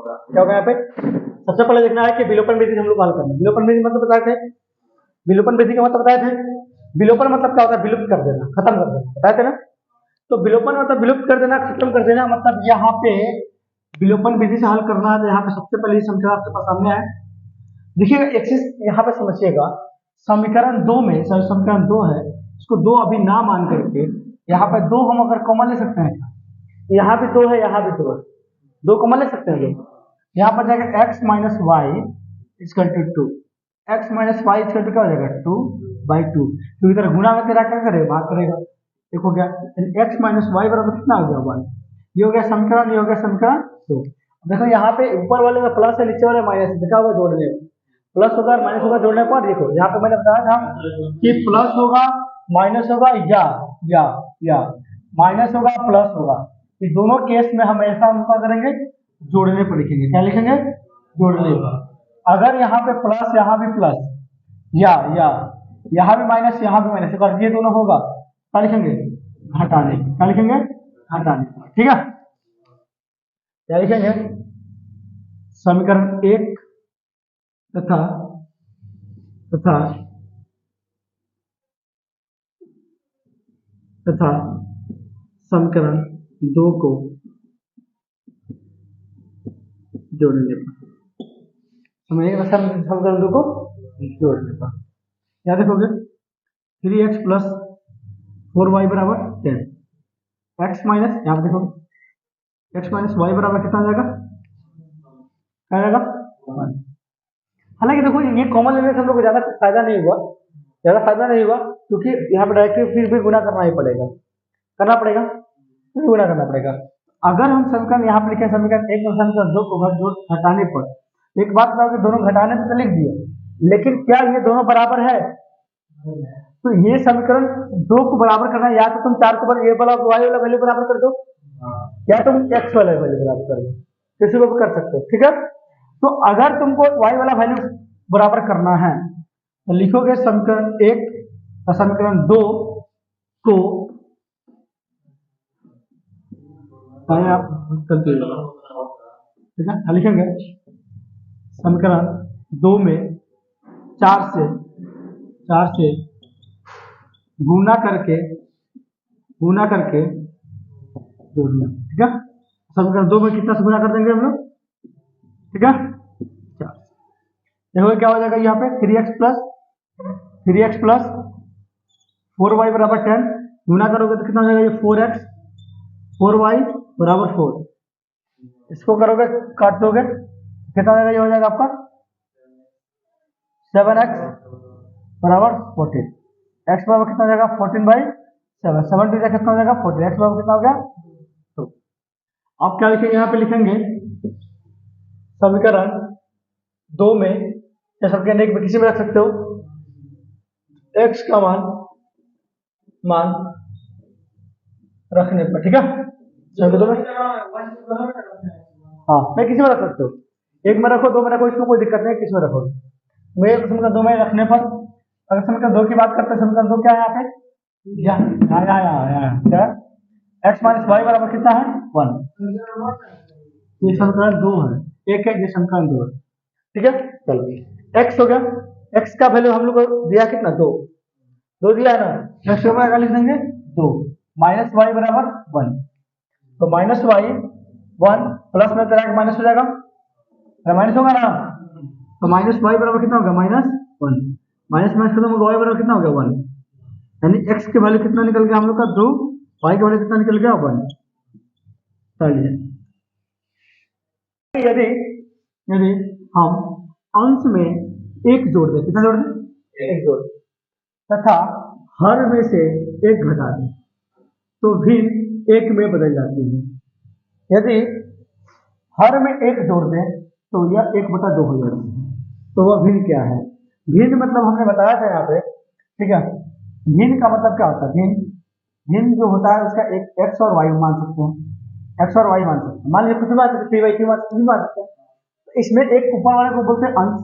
क्या होगा यहाँ पे? सबसे पहले देखना है कि विलोपन विधि से हम लोग हल करना है। विलोपन विधि मतलब बताए थे, विलोपन विधि का मतलब बताए थे, विलोपन मतलब क्या होता है? विलुप्त कर देना, खत्म कर देना, बताए थे ना। तो विलोपन मतलब विलुप्त कर देना, खत्म कर देना, मतलब यहाँ पे विलोपन विधि से हल करना है। तो यहाँ पे सबसे पहले समीकरण आपके पास सामने है, देखिएगा एक चीज यहाँ पे समझिएगा, समीकरण 2 में, समीकरण 2 है, इसको 2 अभी ना मान करके यहाँ पे 2 हम अगर कॉमन ले सकते हैं क्या? यहाँ भी 2 है, यहाँ भी 2 है, 2 कॉमन ले सकते हैं लोग। यहाँ पर जाएगा x minus y equal to 2, x minus y equal to क्या हो जाएगा? 2/2, तो इधर गुणा में तेरा क्या करेगा? भाग करेगा। देखो क्या, x माइनस वाई बराबर कितना हो गया? 1। ये हो गया समीकरण, ये हो गया समीकरण 2। देखो यहाँ पे ऊपर वाले में प्लस है, नीचे वाले माइनस है, देखा होगा जोड़ने में प्लस होगा और माइनस होगा, जोड़ने पर देखो यहाँ पे मैंने बताया था कि प्लस होगा, माइनस होगा, या माइनस होगा, प्लस होगा, इस दोनों केस में हमेशा हम क्या करेंगे? जोड़ने पर लिखेंगे। क्या लिखेंगे? जोड़ने पर। अगर यहाँ पे प्लस, यहाँ भी प्लस, या यहाँ भी माइनस, यहाँ भी माइनस, अगर ये दोनों होगा क्या लिखेंगे? घटाने। क्या लिखेंगे? घटाने। ठीक है, क्या लिखेंगे? समीकरण 1 तथा समीकरण 2 को जोड़ने पर, समझिएगा, समीकरण 2 को जोड़ने पर क्या देखोगे? 3x प्लस 4y बराबर 10, x माइनस, यहाँ पे देखोगे x माइनस वाई बराबर कितना आ जाएगा? क्या आएगा? 1। हालांकि देखो ये कॉमन लेने से हम लोग को ज्यादा फायदा नहीं हुआ, क्योंकि यहाँ पे डायरेक्टली फिर भी गुना करना ही पड़ेगा, फिर गुना करना पड़ेगा। अगर हम समीकरण यहाँ पे लिखे समीकरण 1 और समीकरण 2 को घटाने पर, एक बात बताओ कि दोनों घटाने पर तो लिख दिए, लेकिन क्या ये दोनों बराबर है? तो ये समीकरण 2 को बराबर करना, या तो तुम 4 को ये वाला y वाला वैल्यू बराबर कर दो, या तुम x वाला वैल्यू बराबर कर दो, किसी को भी कर सकते हो। ठीक है, तो अगर तुमको y वाला वैल्यू बराबर करना है तो लिखोगे समीकरण 1 और समीकरण 2 को आप ठीक है, लिखेंगे समीकरण 2 में 4 से गुना करके जोड़ना। ठीक है, समीकरण 2 में कितना से गुना कर देंगे हम लोग? ठीक है, 4। देखो क्या हो जाएगा? यहाँ पे 3x प्लस 4y बराबर 10, गुना करोगे तो कितना हो जाएगा? ये 4x 4y बराबर 4, इसको करोगे काट दोगे कितना हो जाएगा? ये हो जाएगा आपका 7x बराबर 14, x बराबर कितना हो जाएगा? 14/7, 7 टू कितना हो जाएगा? 14, x बराबर कितना हो गया? 2। आप क्या लिखेंगे? यहाँ पे लिखेंगे समीकरण 2 में या समीकरण 1 में किसी में रख सकते हो, x का मान रखने पर। ठीक है, समीकरण 2 में हाँ मैं किसी में रख सकते हो, 1 में रखो, 2 में रखो, इसमें कोई दिक्कत नहीं, किस में रखो। मैं समीकरण 2 में रखने पर, अगर समीकरण 2 की बात करते हैं, समीकरण 2 क्या है? यहाँ पे क्या x माइनस वाई बराबर कितना है? 1। ये समीकरण 2 है, एक है, ये समीकरण 2 है। ठीक है, चलो x हो गया, x का वैल्यू हम लोग को दिया कितना? 2 दिया है ना, x का लिख देंगे 2, माइनस वाई बराबर 1, तो माइनस वाई 1 प्लस में तेरा माइनस हो जाएगा, माइनस होगा ना, तो माइनस वाई बराबर कितना होगा? -1, माइनस खत्म होगा, वाई बराबर कितना हो गया? 1, यानी x की वैल्यू कितना निकल गया हम लोग का? 2, y की वैल्यू कितना निकल गया? 1। चलिए, यदि हम अंश में 1 जोड़ दें, कितना जोड़ दें? 1 जोड़, तथा हर में से 1 घटा दें, तो भिन्न 1 में बदल जाती है। यदि हर में 1 जोड़ दें तो यह 1/2 हो जाती है। तो वह भिन्न क्या है? भिन्न मतलब हमने बताया था यहाँ पे, ठीक है, भिन्न का मतलब क्या होता है? भिन्न जो होता है उसका एक x और y मान सकते हैं, x और y मान सकते हैं, मान लीजिए कुछ भी मान सकते हैं, 3/3 मान सकते हैं। तो इसमें एक ऊपर वाले को बोलते हैं अंश,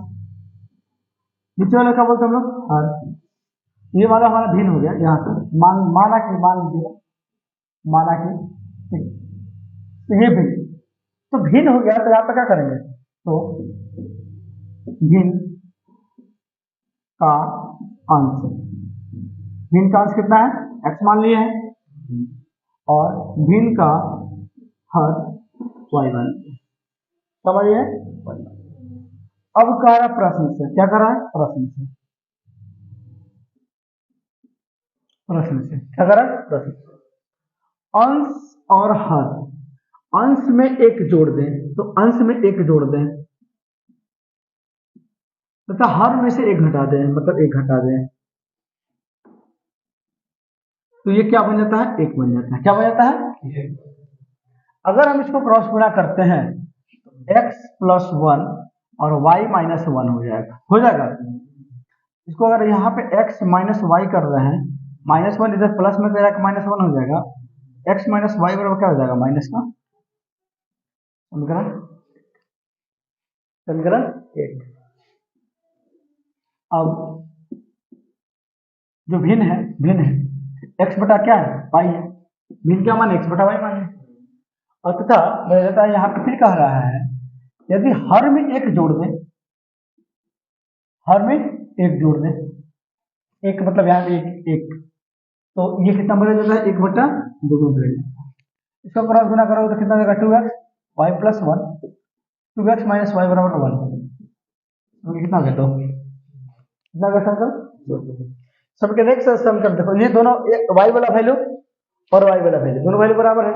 नीचे वाले का बोलते हैं हम लोग हर। ये वाला हमारा भिन्न हो गया, यहाँ से माना कि मान लीजिएगा, माना कि ठीक, तो ये भिन्न। तो भिन्न हो गया, तो यहाँ पे क्या करेंगे, तो भिन्न का अंश, भिन्न का अंश कितना है, x मान लिए हैं, और भिन्न का हर y मान लिए, समझिए। अब कह रहा प्रश्न से, क्या कर रहा है, प्रश्न से, प्रश्न से क्या कर रहा है, प्रश्न से अंश और हर, अंश में एक जोड़ दें तो अंश में एक जोड़ दें तथा हर में से एक घटा दें, मतलब एक घटा दें, तो ये क्या बन जाता है, एक बन जाता है, क्या बन जाता है। अगर हम इसको क्रॉस गुणा करते हैं तो x प्लस 1 और y माइनस 1 हो जाएगा, हो जाएगा। इसको अगर यहाँ पे x माइनस वाई कर रहे हैं, माइनस 1 इधर प्लस में तेरा माइनस 1 हो जाएगा, x माइनस वाई बराबर क्या हो जाएगा, माइनस का, समीकरण समीकरण 8। अब जो भिन्न है x बटा क्या है, y है, भिन्न क्या माने, x बटा y माने, और तथा मेरा यहाँ पे फिर कह रहा है यदि हर में एक जोड़ दें, हर में एक जोड़ दें, एक मतलब यहाँ पे एक, तो ये कितना बदल जाता है, 1/2 बदल जाता है। इसका क्रॉस गुना करोगे तो कितना देगा, 2x y plus 1, 2x minus Y बराबर 1, तो कितना हो गया, तो कितना का समीकरण, सबके नेक्स्ट समीकरण देखो, ये दोनों y वाला वैल्यू और y वाला वैल्यू दोनों वैल्यू बराबर है,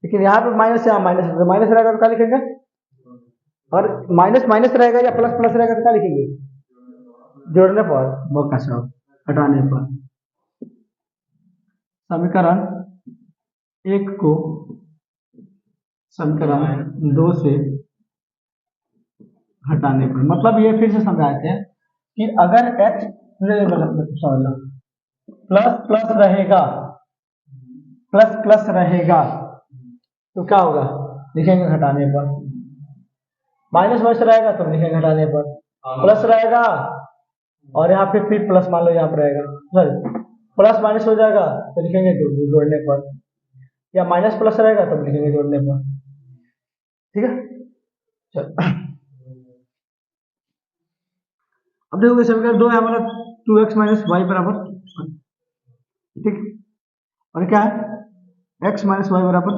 लेकिन यहाँ पे माइनस, यहाँ माइनस, माइनस रहेगा तो क्या लिखेंगे, और माइनस माइनस रहेगा या प्लस प्लस रहेगा तो क्या लिखेंगे, जोड़ने पर, मौका सब हटाने पर। समीकरण 1 को समीकरण 2 से हटाने पर, मतलब ये फिर से समझाते हैं कि अगर x प्लस प्लस रहेगा, प्लस प्लस रहेगा तो क्या होगा, लिखेंगे घटाने पर, माइनस माइनस रहेगा तो लिखेंगे घटाने पर, प्लस रहेगा और यहाँ पे फिर प्लस मान लो यहाँ पर रहेगा, सॉरी प्लस माइनस हो जाएगा तो लिखेंगे जोड़ने पर, या माइनस प्लस रहेगा तो लिखेंगे जोड़ने पर, ठीक है। चलो अब देखोगे समीकरण 2 है हमारा 2x माइनस वाई बराबर, ठीक, और क्या है x माइनस वाई बराबर,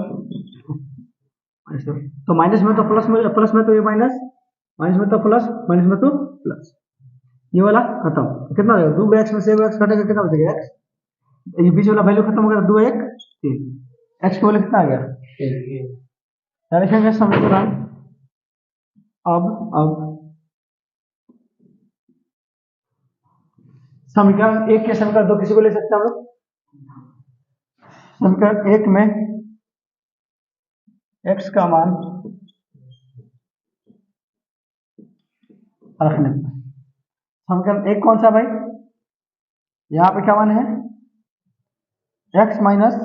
तो माइनस में तो प्लस में, प्लस में तो ये माइनस, माइनस में तो प्लस, माइनस में तो प्लस, ये वाला खत्म, कितना हो जाएगा, 2x में से 1x घटेगा, कितना बचेगा x, ये बीच वाला वैल्यू खत्म हो गया, 2 1 3, x का वैल्यू कितना आ गया 3, क्या लिखेंगे समीकरण, अब समीकरण 1 के समीकरण 2 किसी को ले सकते हैं हम लोग, समीकरण 1 में x का मान रखने पर, समीकरण 1 कौन सा भाई, यहाँ पे क्या मान है, x माइनस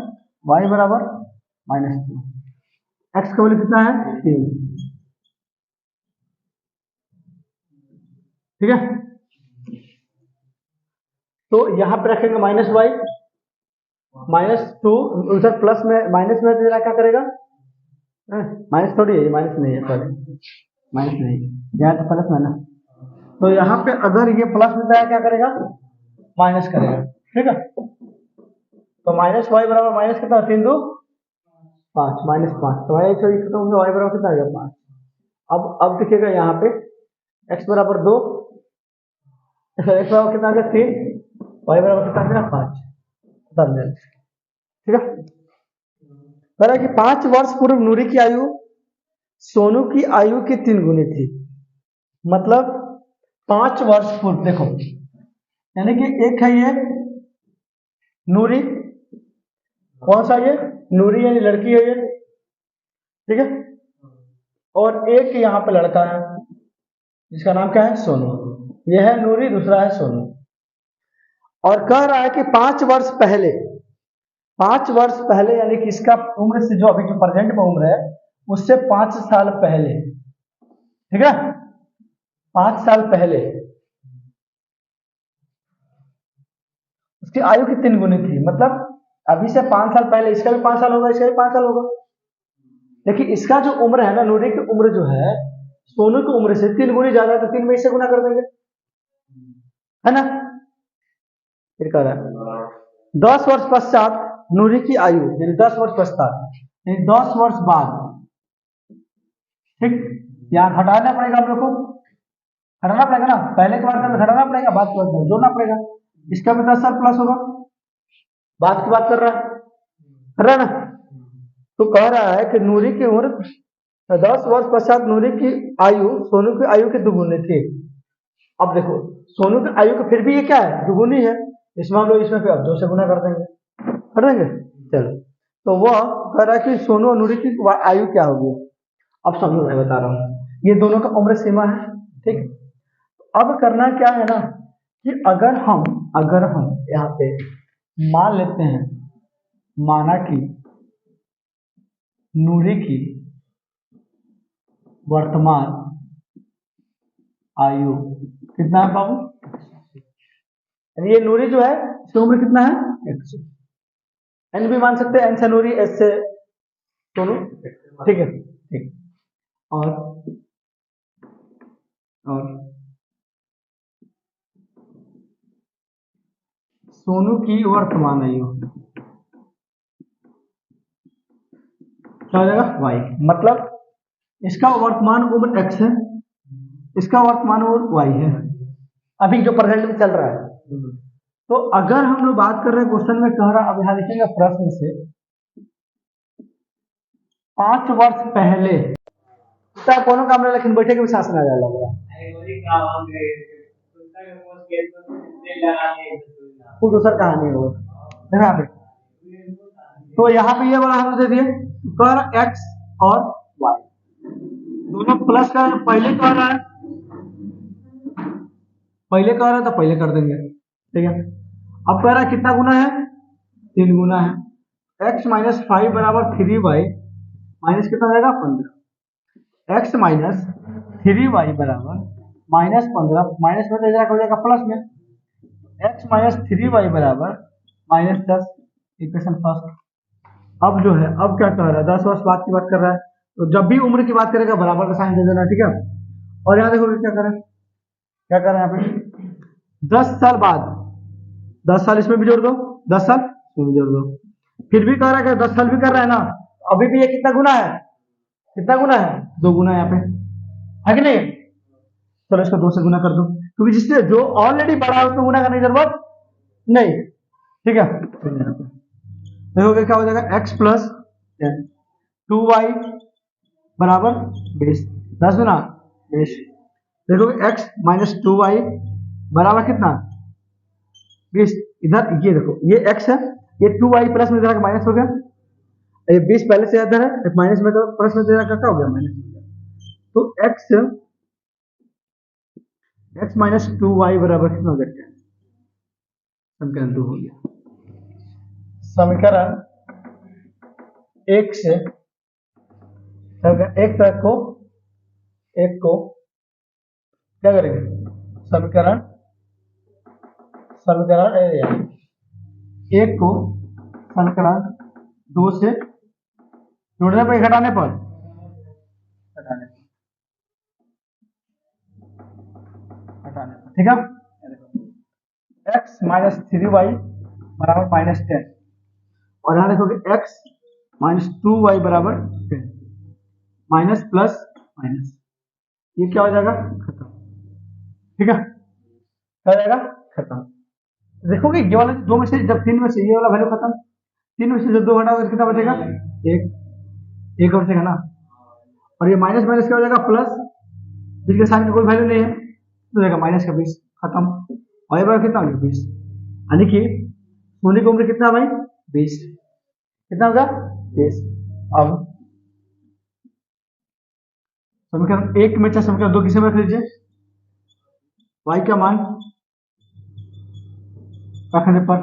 वाई बराबर -2, x का वैल्यू कितना है 3, ठीक है। तो यहाँ पे रखेंगे माइनस वाई, -2, उधर प्लस में माइनस में जरा क्या करेगा, माइनस थोड़ी है, ये माइनस नहीं है, सॉरी माइनस नहीं, यहाँ तो प्लस में ना, तो यहाँ पे अगर ये प्लस में जाए क्या करेगा, माइनस करेगा, ठीक है। तो माइनस वाई बराबर माइनस कितना, 3 2 5, -5, तो वाई बराबर कितना आ गया 5। अब देखिएगा यहाँ पे x बराबर 2, x बराबर कितना आ गया 3, y बराबर कितना आ गया 5, ठीक है। कह रहा है कि 5 वर्ष पूर्व नूरी की आयु सोनू की आयु की 3 गुनी थी, मतलब 5 वर्ष पूर्व, देखो यानी कि एक है ये नूरी, कौन सा ये नूरी यानी लड़की है ये, ठीक है, और एक यहाँ पे लड़का है जिसका नाम क्या है सोनू, ये है नूरी, दूसरा है सोनू, और कह रहा है कि 5 वर्ष पहले, 5 वर्ष पहले यानी कि इसका उम्र से जो अभी जो प्रेजेंट में उम्र है उससे 5 साल पहले, ठीक है, 5 साल पहले उसकी आयु की 3 गुनी थी, मतलब अभी से 5 साल पहले इसका भी 5 साल होगा, इसका भी 5 साल होगा, लेकिन इसका जो उम्र है ना, नूरी की उम्र जो है सोनू की उम्र से 3 गुनी ज्यादा है, तो 3 में इससे गुना कर देंगे, है ना। फिर कह रहा है 10 वर्ष पश्चात नूरी की आयु, यानी 10 वर्ष पश्चात, यानी 10 वर्ष बाद, ठीक। यहाँ घटाना पड़ेगा हम लोग को, घटाना पड़ेगा ना, पहले के बार घटाना पड़ेगा, बाद के बाद जोड़ना पड़ेगा। इसका भी 10 साल प्लस होगा, बात की बात कर रहा है ना। तो कह रहा है कि नूरी की उम्र 10 वर्ष पश्चात नूरी की आयु सोनू की आयु के दुगुनी थी। अब देखो सोनू की आयु का फिर भी ये क्या है, दुगुनी है, इसमें हम लोग इसमें फिर अब 2 से गुना कर देंगे। चलो, तो वह कह रहा है कि सोनू और नूरी की आयु क्या होगी। अब समझो, मैं बता रहा हूँ, ये दोनों का उम्र सीमा है, ठीक। अब करना क्या है ना कि अगर हम यहाँ पे मान लेते हैं, माना कि नूरी की वर्तमान आयु कितना है बाबू, ये नूरी जो है इसकी उम्र कितना है, x। एन भी मान सकते हैं, एन से नूरी, एस से सोनू, ठीक है, ठीक। और सोनू की वर्तमान आयु क्या हो जाएगा, y। मतलब इसका वर्तमान उम्र x है, इसका वर्तमान उम्र y है, अभी जो प्रेजेंट में चल रहा है। तो अगर हम लोग बात कर रहे हैं, क्वेश्चन में कह रहा, अब यहां लिखेंगे प्रश्न से 5 वर्ष पहले, कोनो काम नहीं, लेकिन बैठे के भी सांस ना लग रहा, कुछ दूसरा कहानी हो यहाँ पे। तो यहाँ पे ये वाला हम दे दिए, कर x और y दोनों प्लस का, पहले कह रहा है, तो पहले कर देंगे, ठीक है। अब कह रहा है कितना गुना है, 3 गुना है, x माइनस 5 बराबर 3y माइनस कितना रहेगा 15, x माइनस 3y बराबर माइनस 15, माइनस में हो जाएगा प्लस में, x माइनस 3y बराबर माइनस 10, इक्वेशन फर्स्ट। अब जो है, अब क्या कह रहा है, 10 वर्ष बाद की बात कर रहा है, तो जब भी उम्र की बात करेगा बराबर का साइन दे देना, ठीक है। और यहाँ देखो क्या कर रहे हैं, यहाँ पे 10 साल बाद, 10 साल इसमें भी जोड़ दो, 10 साल इसमें भी जोड़ दो, फिर भी कह रहा है कि 10 साल भी कर रहा है ना, अभी भी ये कितना गुना है, 2 गुना यहाँ पे, है कि नहीं। चलो इसको 2 से गुना कर दो, क्योंकि जिससे जो ऑलरेडी बड़ा है उसको गुना करने की जरूरत नहीं, ठीक है। देखोगे क्या हो जाएगा, x प्लस 2y बराबर 20, 10 गुना 20। देखोगे x माइनस 2y बराबर कितना, 20। इधर ये देखो, ये x है, ये 2y प्लस में इधर माइनस हो गया, ये 20 पहले से इधर है, माइनस में तो प्लस में इधर क्या हो गया, माइनस हो गया। तो x माइनस 2y बराबर कितना हो गया, समीकरण 2 हो गया। समीकरण 1 से एक को क्या करेंगे, समीकरण 1 को समीकरण 2 से जोड़ने पर, घटाने पर, ठीक है। x माइनस 3y बराबर माइनस 10, और यहाँ देखोगे x माइनस 2y बराबर 10, माइनस प्लस माइनस, ये क्या हो जाएगा, खत्म, ठीक है, क्या हो जाएगा, खत्म। देखोगे ये वाला 2 में से, जब 3 में से ये वाला वैल्यू खत्म, 3 में से जब 2 हटाओगे कितना बचेगा, एक बचेगा ना, और ये माइनस माइनस क्या हो जाएगा, प्लस, जिसके साइन का कोई वैल्यू नहीं है तो जाएगा माइनस का 20, खत्म। और ये बराबर कितना हो गया, 20, यानी कि सोनी की उम्र कितना भाई, 20, कितना होगा, 20। अब समीकरण 1 में चाहे समीकरण 2 किसे में रख लीजिए, y का मान रखने पर,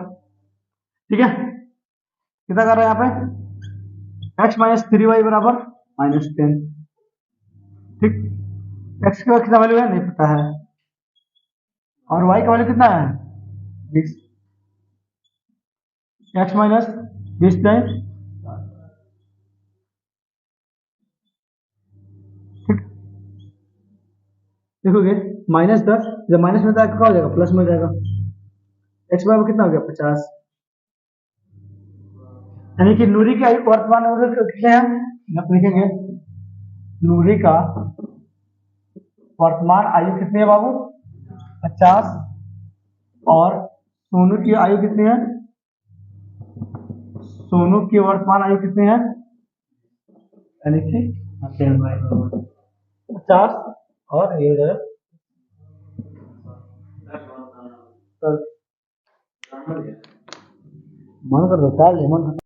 ठीक है, कितना कर रहा है यहाँ पे, x माइनस 3y बराबर माइनस 10, ठीक। x का कितना वैल्यू है नहीं पता है, और y का वैल्यू कितना है, 20, x माइनस 20 10, देखोगे -10 जब माइनस में जाएगा क्या हो जाएगा, प्लस में हो जाएगा। एक्स बराबर कितना हो गया 50, यानी कि नूरी की आयु वर्तमान आयु कितने हैं, आप लिखेंगे नूरी का वर्तमान आयु कितनी है बाबू 50, और सोनू की आयु कितनी है, सोनू की वर्तमान आयु कितनी है, यानी कि 50 और ये है मन कर दो 4 लेमन